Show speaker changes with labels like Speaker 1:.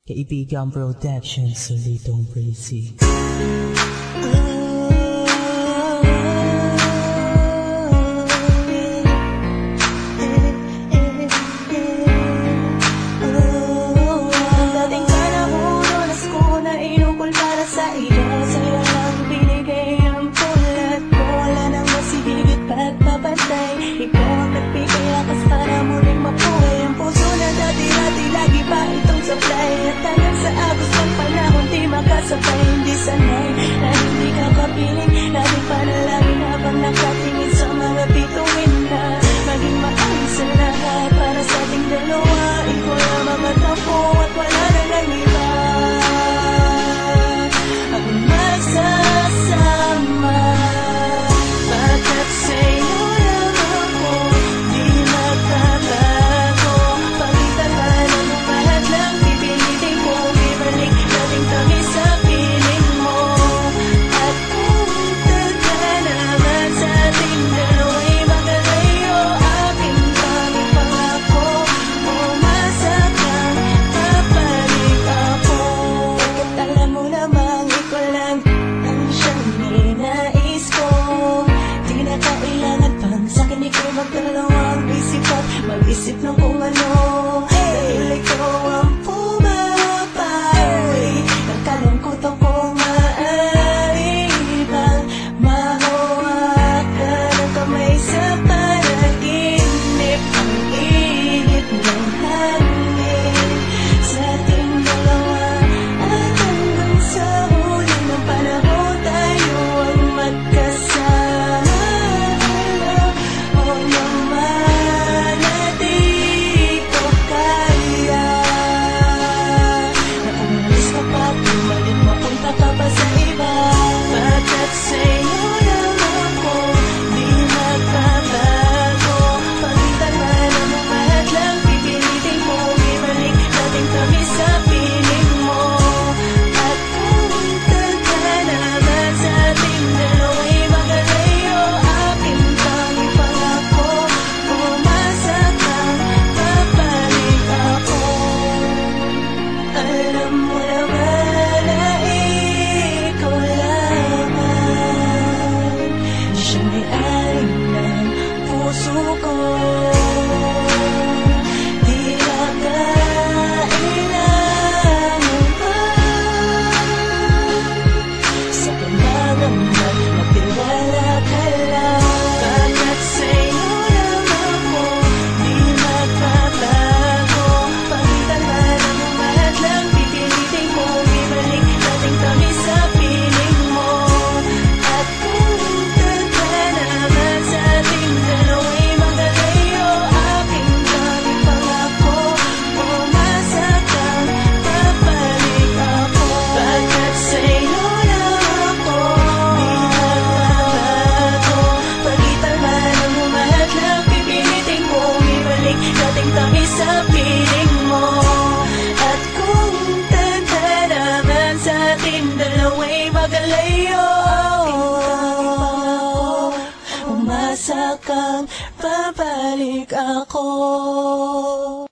Speaker 1: Kaibigan Protection, Solitong Breezy.
Speaker 2: Dating ka na unas ko na inukol para sa iyo. Sa'yo lang binigay ang tulad ko. Wala nang masigigit pagpapantay. Ikaw ang nagbigay lakas para muling mabuhay. Ang puso na dati-dati lagi pa itong supply. At hanggang sa agos ng panahon di makasabay. Hindi sanay na hindi ka kapiling. Laging panalangin habang nakatingin sa mga bituin na maging maayos sa lahat para sa ating dalawa. Ikaw lamang at ako at wala na ng iba ang magsasama. Pagkat sa'yo lang ako di magbabago. Palitan man ang lahat lang pipilitin ko. Ibalik natin kami sa piling mo. At kung taga naman sa ating dalawa'y magkalayo, aking panging pangako, umasa kang babalik ako. Pagkat alam mo namang ikaw lang ang siyang ninais ko. Di na kailangan pang sa'kin ikaw magdalawang isip at mag-isip ng kung ano. Dahil ikaw ang pumapawi ng kalungkutan kong maaari bang mahawakan ng kamay sa panaginip. Ang init ng hangin sa ating dalawa at hanggang sa huli ng panahon tayo ang magkasama. Alam mo naman na di ko kaya na umalis ka pa, bumalik mapunta ka pa sa iba. Pagkat sa'yo lang ako di magbabago. Palitan man ang lahat lang pipilitin ko. Ibalik natin kami sa piling mo. At kung taga naman sa ating dalawa'y magkalayo, aking panging pangako, umasa kang babalik ako. Alam mo naman na ikaw lamang siyang may-ari ng puso ko. Di na kailangan pa sa pangangamba, magtiwala ka lang. Pagkat sa'yo lang ako di magbabago. Palitan man ang lahat lang pipilitin ko. Ibalik natin kami sa piling mo. At kung taga naman sa ating dalawa'y magkalayo, aking panging pangako, umasa kang babalik ako. Pagkat sa'yo lang ako di magbabago. Palitan man ang lahat lang pipilitin ko. Ibalik natin kami sa piling mo. At kung taga naman sa ating dalawa'y magkalayo, umasa kang babalik ako.